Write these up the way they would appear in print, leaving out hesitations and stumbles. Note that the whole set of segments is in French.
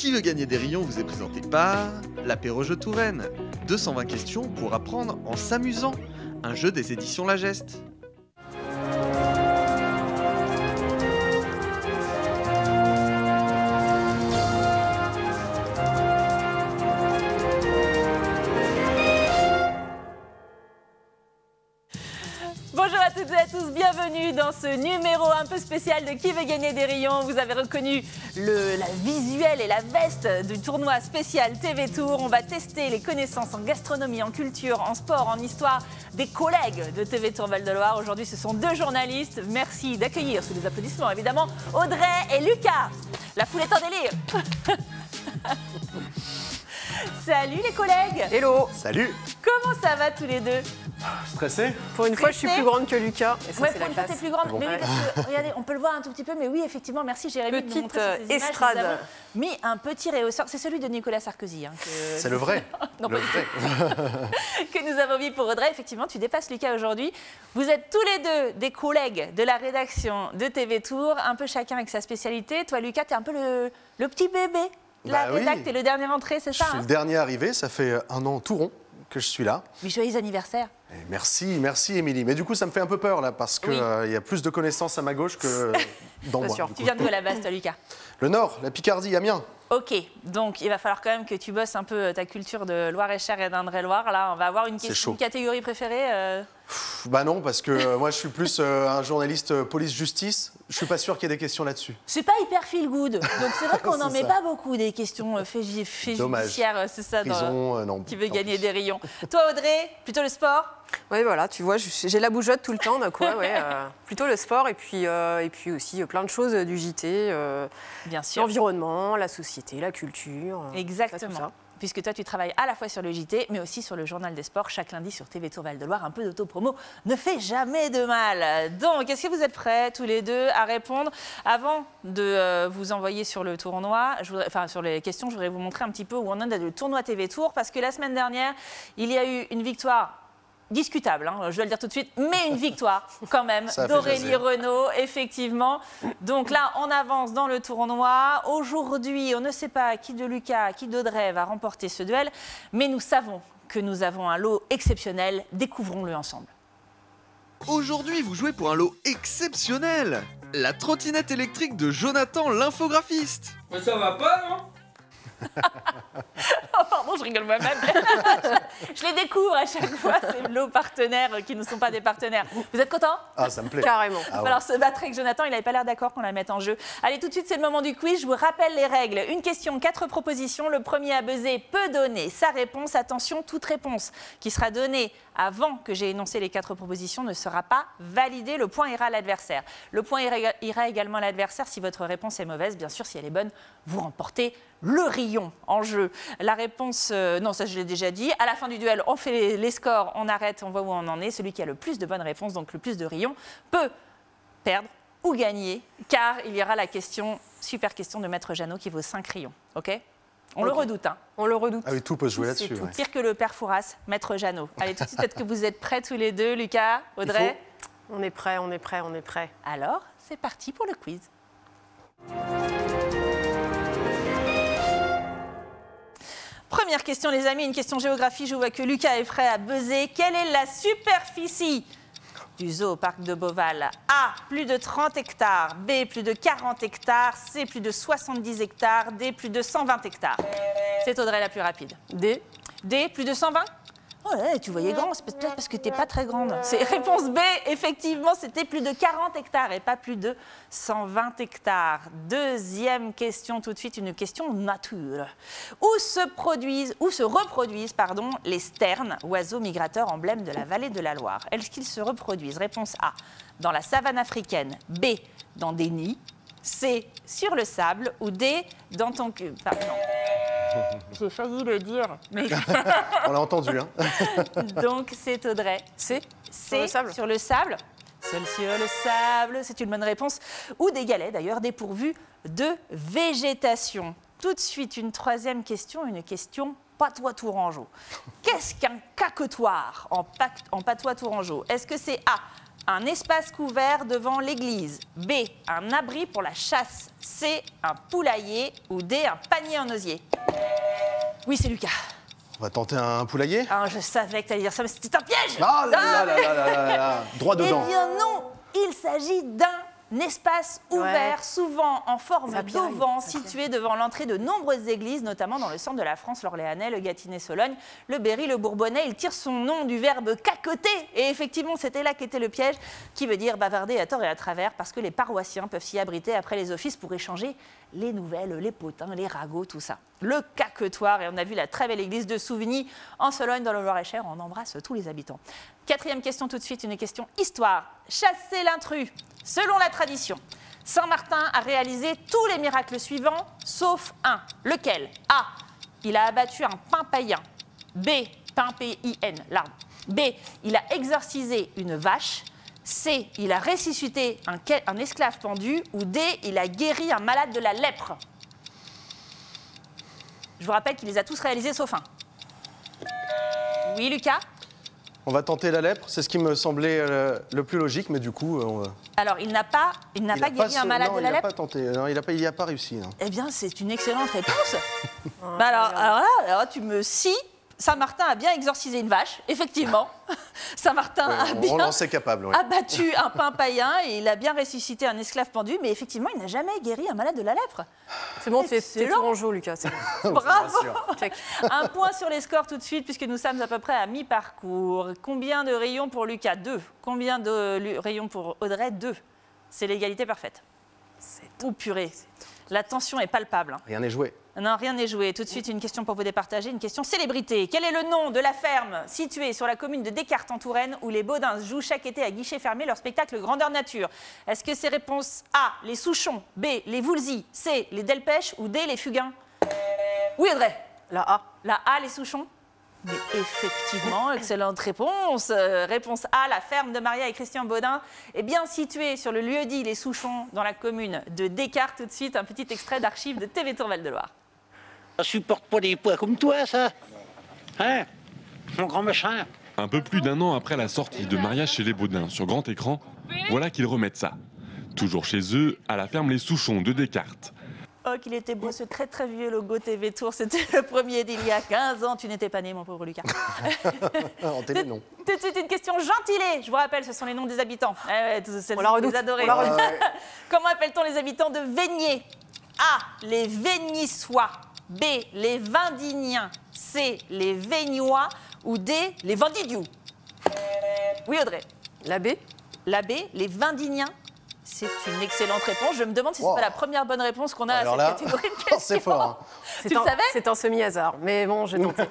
Qui veut gagner des rayons vous est présenté par l'Apéro-Jeu Touraine. 220 questions pour apprendre en s'amusant. Un jeu des éditions La Geste. Bonjour à toutes et à tous, bienvenue dans ce numéro un peu spécial de Qui veut gagner des rayons. Vous avez reconnu la visuelle et la veste du tournoi spécial TV Tour. On va tester les connaissances en gastronomie, en culture, en sport, en histoire des collègues de TV Tour Val-de-Loire. Aujourd'hui, ce sont deux journalistes. Merci d'accueillir, sous les applaudissements évidemment, Audrey et Lucas. La foule est en délire. Salut les collègues. Hello. Salut. Comment ça va tous les deux? Stressé? Pour une fois, je suis plus grande que Lucas. Et ça, Ouais, c'est pour la une fois, classe. t'es plus grande. Bon. Mais oui, parce que, regardez, on peut le voir un tout petit peu, mais oui, effectivement, merci Jérémy de nous Petite montrer sur ces images. estrade. Nous avons mis un petit rehausseur. C'est celui de Nicolas Sarkozy. Hein, C'est le vrai. Non, le pas du vrai. que nous avons mis pour Audrey. Effectivement, tu dépasses Lucas aujourd'hui. Vous êtes tous les deux des collègues de la rédaction de TV Tour, un peu chacun avec sa spécialité. Toi, Lucas, t'es un peu le petit bébé. La Bah oui. rédac, t'es le dernier entré, c'est Je ça suis hein le dernier arrivé, ça fait un an tout rond que je suis là. Mais joyeux anniversaire. Et merci Émilie. Mais du coup, ça me fait un peu peur là, parce qu'il Oui. y a plus de connaissances à ma gauche que dans Pas moi. sûr. du coup. Tu viens de où à la base, toi, Lucas? Le Nord, la Picardie, Amiens. Ok, donc il va falloir quand même que tu bosses un peu ta culture de Loire-et-Cher et d'Indre-et-Loire. Là, on va avoir une chaud. catégorie préférée. Bah non, parce que moi je suis plus un journaliste police-justice. Je suis pas sûr qu'il y ait des questions là-dessus. C'est pas hyper feel good. Donc c'est vrai qu'on n'en C'est met ça. pas beaucoup des questions faits Dommage. judiciaires, c'est ça, Prison, non. qui veut tant gagner pis. des rayons. Toi, Audrey, plutôt le sport? Oui, voilà, tu vois, j'ai la bougeotte tout le temps, donc ouais, plutôt le sport et puis aussi plein de choses du JT, Bien sûr. l'environnement, la société, la culture. Exactement. tout ça. Puisque toi, tu travailles à la fois sur le JT, mais aussi sur le Journal des Sports, chaque lundi sur TV Tour Val-de-Loire. Un peu d'autopromo ne fait jamais de mal. Donc, est-ce que vous êtes prêts, tous les deux, à répondre? Avant de vous envoyer sur le tournoi, sur les questions, je voudrais vous montrer un petit peu où on en est le tournoi TV Tour, parce que la semaine dernière, il y a eu une victoire discutable, hein, je dois le dire tout de suite, mais une victoire quand même Ça a fait d'Aurélie jaser. Renaud, effectivement. Donc là, on avance dans le tournoi. Aujourd'hui, on ne sait pas qui de Lucas, qui d'Audrey va remporter ce duel, mais nous savons que nous avons un lot exceptionnel. Découvrons-le ensemble. Aujourd'hui, vous jouez pour un lot exceptionnel. La trottinette électrique de Jonathan, l'infographiste. Mais ça va pas, non? Oh, pardon, je rigole moi-même. Je les découvre à chaque fois, ces lots partenaires qui ne sont pas des partenaires. Vous êtes contents? Ah, ça me plaît. Carrément. Ah ouais. Alors se battre avec Jonathan, il n'avait pas l'air d'accord qu'on la mette en jeu. Allez, tout de suite, c'est le moment du quiz. Je vous rappelle les règles. Une question, 4 propositions. Le premier à buzzer peut donner sa réponse. Attention, toute réponse qui sera donnée avant que j'ai énoncé les 4 propositions ne sera pas validée. Le point ira à l'adversaire. Le point ira également à l'adversaire si votre réponse est mauvaise. Bien sûr, si elle est bonne, vous remportez le rayon en jeu. La réponse, non, ça je l'ai déjà dit. À la fin du duel, on fait les scores, on arrête, on voit où on en est. Celui qui a le plus de bonnes réponses, donc le plus de rayons, peut perdre ou gagner, car il y aura la question, super question de Maître Jeannot qui vaut 5 rayons. Ok? On le Ok. redoute, hein. On le redoute. Ah oui, tout peut se jouer C'est là-dessus. tout. ouais. Pire que le père Fouras, Maître Jeannot. Allez, tout de suite, peut-être que vous êtes prêts tous les deux, Lucas, Audrey. On est prêt, on est prêt, on est prêt. Alors, c'est parti pour le quiz. Première question, les amis, une question géographie. Je vois que Lucas est prêt à buzzer. Quelle est la superficie du zoo au parc de Beauval? A, plus de 30 hectares. B, plus de 40 hectares. C, plus de 70 hectares. D, plus de 120 hectares. C'est Audrey la plus rapide. D. D, plus de 120? Ouais, tu voyais grand, c'est peut-être parce que t'es pas très grande. C'est réponse B, effectivement, c'était plus de 40 hectares et pas plus de 120 hectares. Deuxième question tout de suite, une question nature. Où se reproduisent les sternes, oiseaux migrateurs emblèmes de la vallée de la Loire? Est-ce qu'ils se reproduisent? Réponse A, dans la savane africaine. B, dans des nids. C, sur le sable. Ou D, dans ton cul. Pardon. J'ai failli le dire, mais On l'a entendu, hein. donc c'est Audrey. C. C, le sable. sur le sable. Seul sur le sable, c'est une bonne réponse. Ou des galets, d'ailleurs, dépourvus de végétation. Tout de suite, une troisième question, une question patois tourangeau. Qu'est-ce qu'un caquetoire en patois tourangeau? Est-ce que c'est A, un espace couvert devant l'église. B, un abri pour la chasse. C, un poulailler. Ou D, un panier en osier. Oui, c'est Lucas. On va tenter un poulailler. Ah, je savais que tu allais dire ça, mais c'était un piège. Ah là là là là là là. Droit dedans. Eh bien non, il s'agit d'un espace ouvert, souvent en forme d'auvent, situé devant l'entrée de nombreuses églises, notamment dans le centre de la France, l'Orléanais, le Gâtinais-Sologne, le Berry, le Bourbonnais. Il tire son nom du verbe caqueter. Et effectivement, c'était là qu'était le piège, qui veut dire bavarder à tort et à travers, parce que les paroissiens peuvent s'y abriter après les offices pour échanger les nouvelles, les potins, les ragots, tout ça. Le caquetoire, et on a vu la très belle église de Souvigny en Sologne, dans le Loir-et-Cher. On embrasse tous les habitants. Quatrième question tout de suite, une question histoire. Chasser l'intrus. Selon la tradition, Saint Martin a réalisé tous les miracles suivants, sauf un. Lequel? A. Il a abattu un pain païen. B. Pain P-I-N, l'arbre. B. Il a exorcisé une vache. C. Il a ressuscité un esclave pendu. Ou D. Il a guéri un malade de la lèpre. Je vous rappelle qu'il les a tous réalisés sauf un. Oui, Lucas? On va tenter la lèpre, c'est ce qui me semblait le plus logique, mais du coup... Alors, il n'a pas guéri un malade de la lèpre? Non, il n'a pas tenté, non, il n'y a pas réussi. Non. Eh bien, c'est une excellente réponse. Bah alors, tu me scies. Saint-Martin a bien exorcisé une vache, effectivement. Saint-Martin a bien abattu un pain païen et il a bien ressuscité un esclave pendu, mais effectivement, il n'a jamais guéri un malade de la lèpre. C'est bon, tu es tourangeau, Lucas. Bravo. Un point sur les scores tout de suite, puisque nous sommes à peu près à mi-parcours. Combien de rayons pour Lucas? 2. Combien de rayons pour Audrey? 2. C'est l'égalité parfaite. Oh purée. La tension est palpable. Rien n'est joué. Non, rien n'est joué. Tout de suite, une question pour vous départager, une question célébrité. Quel est le nom de la ferme située sur la commune de Descartes en Touraine où les Baudins jouent chaque été à guichet fermé leur spectacle Grandeur Nature? Est-ce que c'est réponse A, les Souchons, B, les Voulzy, C, les Delpech ou D, les Fugains? Oui, Audrey. La A. La A, les Souchons? Mais effectivement, excellente réponse. Réponse A, la ferme de Maria et Christian Baudin est bien située sur le lieu-dit Les Souchons, dans la commune de Descartes. Tout de suite, un petit extrait d'archives de TV Tour Val-de-Loire. Ça supporte pas des poids comme toi, ça. Hein, mon grand machin. Un peu plus d'un an après la sortie de Maria chez les Baudins sur grand écran, voilà qu'ils remettent ça. Toujours chez eux, à la ferme Les Souchons de Descartes. Oh, qu'il était beau, ce très très vieux logo TV Tour. C'était le premier d'il y a 15 ans. Tu n'étais pas né, mon pauvre Lucas. En télé, non. Tout de suite, une question gentilée. Je vous rappelle, ce sont les noms des habitants. On la redoute. Comment appelle-t-on les habitants de Vaigné? A, les Vaignissois. B, les Vindigniens. C, les Vaignois. Ou D, les Vendidious. Oui, Audrey. La B. La B, les Vindigniens. C'est une excellente réponse. Je me demande si ce n'est pas la première bonne réponse qu'on a à cette catégorie de questions. C'est fort. Hein. Tu le savais? C'est un semi-hasard, mais bon, j'ai tenté.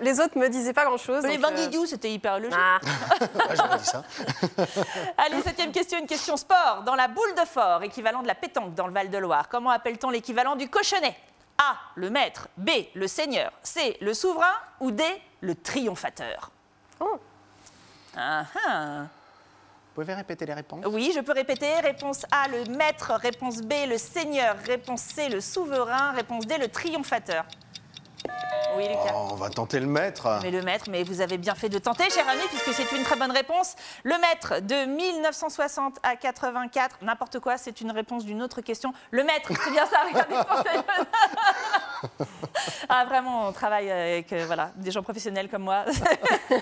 Les autres me disaient pas grand-chose. Les Vendidious, c'était hyper logique. J'aurais dit ça. Allez, 7e question, une question sport. Dans la boule de fort, équivalent de la pétanque dans le Val-de-Loire, comment appelle-t-on l'équivalent du cochonnet? A, le maître. B, le seigneur. C, le souverain. Ou D, le triomphateur. Oh. Vous pouvez répéter les réponses? Oui, je peux répéter. Réponse A, le maître. Réponse B, le seigneur. Réponse C, le souverain. Réponse D, le triomphateur. Oui, Lucas. Oh, on va tenter le maître. Mais le maître, mais vous avez bien fait de tenter, cher ami, puisque c'est une très bonne réponse. Le maître, de 1960 à 84, n'importe quoi, c'est une réponse d'une autre question. Le maître, c'est bien ça, regardez. Ah, vraiment, on travaille avec des gens professionnels comme moi.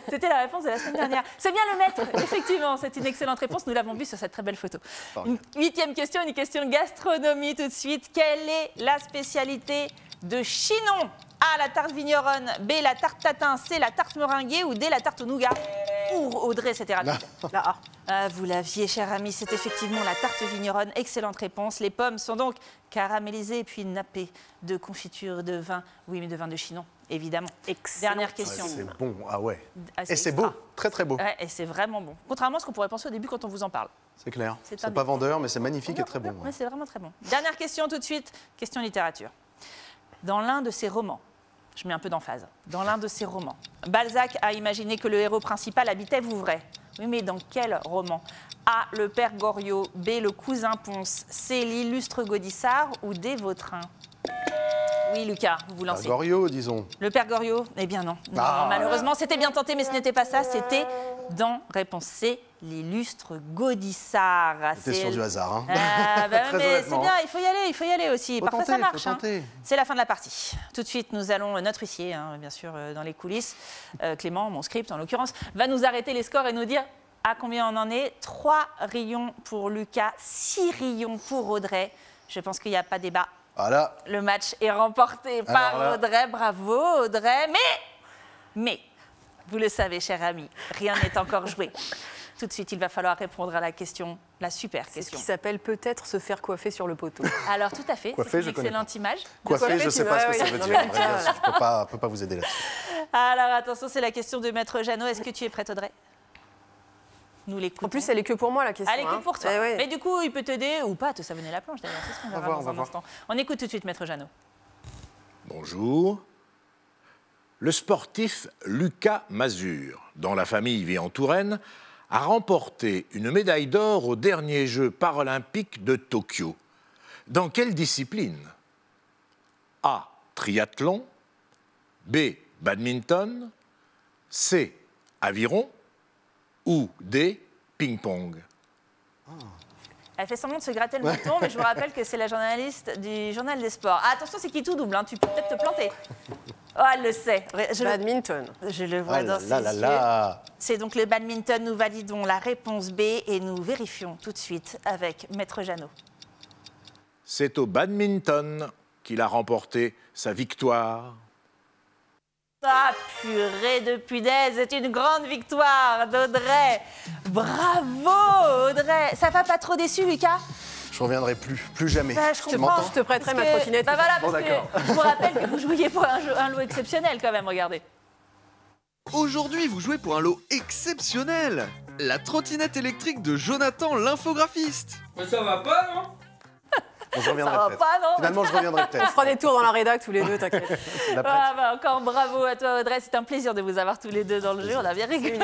C'était la réponse de la semaine dernière. C'est bien le maître, effectivement, c'est une excellente réponse. Nous l'avons vu sur cette très belle photo. Une 8e question, une question gastronomie tout de suite. Quelle est la spécialité de Chinon? A, la tarte vigneronne. B, la tarte tatin. C, la tarte meringuée. Ou D, la tarte au nougat. Pour Audrey, c'était rapide. La A. Ah, vous l'aviez, cher ami, c'est effectivement la tarte vigneronne. Excellente réponse. Les pommes sont donc caramélisées et puis nappées de confiture de vin. Oui, mais de vin de Chinon, évidemment. Excellent. Dernière question. C'est bon, ah ouais. Ah, et c'est beau, très très beau. Ouais, et c'est vraiment bon. Contrairement à ce qu'on pourrait penser au début quand on vous en parle. C'est clair. C'est C'est pas vendeur, mais c'est magnifique et Non, très bon. ouais, c'est vraiment très bon. Dernière question tout de suite. Question littérature. Dans l'un de ses romans, je mets un peu d'emphase, dans l'un de ses romans, Balzac a imaginé que le héros principal habitait Vouvray. Oui, mais dans quel roman? A, le père Goriot. B, le cousin Ponce. C, l'illustre Gaudissart. Ou D, Vautrin. Oui, Lucas, vous vous lancez. Goriot, disons. Le père Goriot? Eh bien non. Non, Ah. malheureusement, c'était bien tenté, mais ce n'était pas ça. C'était dans réponse C, l'illustre Gaudissart. C'était sur du hasard. Hein. Ah, bah, Très mais c'est honnêtement. bien, il faut y aller aussi. Faut Parfois tenter, ça marche. faut tenter. C'est la fin de la partie. Tout de suite, nous allons, notre huissier, hein, bien sûr, dans les coulisses, Clément, mon script en l'occurrence, va nous arrêter les scores et nous dire à combien on en est. 3 rayons pour Lucas, 6 rayons pour Audrey. Je pense qu'il n'y a pas débat. Voilà. Le match est remporté par là. Audrey. Bravo, Audrey. Mais, vous le savez, cher ami, rien n'est encore joué. Tout de suite, il va falloir répondre à la question, la super C'est ce question. qui s'appelle peut-être se faire coiffer sur le poteau. Alors, tout à fait, Coiffé, c'est je une connais excellente image. Coiffé, je ne sais pas ce que ça ouais, veut non, dire. mais à vrai dire, je ne peux pas vous aider là-dessus. Alors, attention, c'est la question de Maître Jeannot. Est-ce que tu es prête, Audrey? Nous l'écoutons. En plus, elle est que pour moi, la question. Elle est que hein. pour toi. Eh ouais. Mais du coup, il peut t'aider ou pas, te savonner la planche d'ailleurs. C'est ce qu'on verra voir, dans on va un voir. instant. On écoute tout de suite Maître Jeannot. Bonjour. Le sportif Lucas Mazur, dont la famille vit en Touraine, a remporté une médaille d'or aux derniers Jeux paralympiques de Tokyo. Dans quelle discipline? A. Triathlon. B. Badminton. C. Aviron. Ou D. Ping-pong. Elle fait semblant de se gratter le menton, mais je vous rappelle que c'est la journaliste du Journal des Sports. Ah, attention, c'est qui tout double, hein, tu peux peut-être te planter. Oh, elle le sait. Badminton. Je le vois Ah dans là ses là yeux. là. C'est donc le badminton. Nous validons la réponse B et nous vérifions tout de suite avec Maître Jeannot. C'est au badminton qu'il a remporté sa victoire. Ah, purée de punaise, c'est une grande victoire d'Audrey. Bravo, Audrey. Ça va pas trop déçu, Lucas? Je reviendrai plus jamais. Bah, je Tu comprends. m'entends Je te prêterai ma Parce que- trottinette. Bah voilà, Bon, parce d'accord. que je vous rappelle que vous jouiez pour un lot exceptionnel quand même, regardez. Aujourd'hui, vous jouez pour un lot exceptionnel. La trottinette électrique de Jonathan, l'infographiste. Mais ça va pas, non? Bon, je Ça reviendrai va peut-être. pas, non? Finalement, je reviendrai On peut-être. fera des tours dans la rédac tous les deux, t'inquiète. La prête. Ah bah encore bravo à toi, Audrey. C'est un plaisir de vous avoir tous les deux dans le jeu. On a bien rigolé.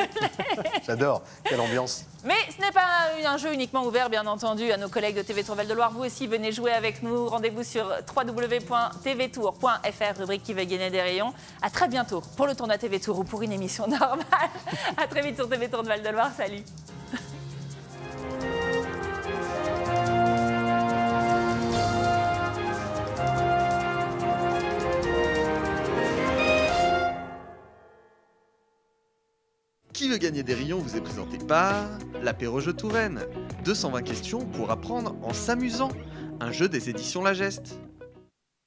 J'adore. Quelle ambiance. Mais ce n'est pas un jeu uniquement ouvert, bien entendu, à nos collègues de TV Tour Val-de-Loire. Vous aussi, venez jouer avec nous. Rendez-vous sur www.tvtour.fr, rubrique qui veut gagner des rayons. À très bientôt pour le tournoi TV Tour ou pour une émission normale. À très vite sur TV Tour de Val-de-Loire. Salut. Qui veut gagner des rayons vous est présenté par l'Apéro-Jeu Touraine. 220 questions pour apprendre en s'amusant. Un jeu des éditions La Geste.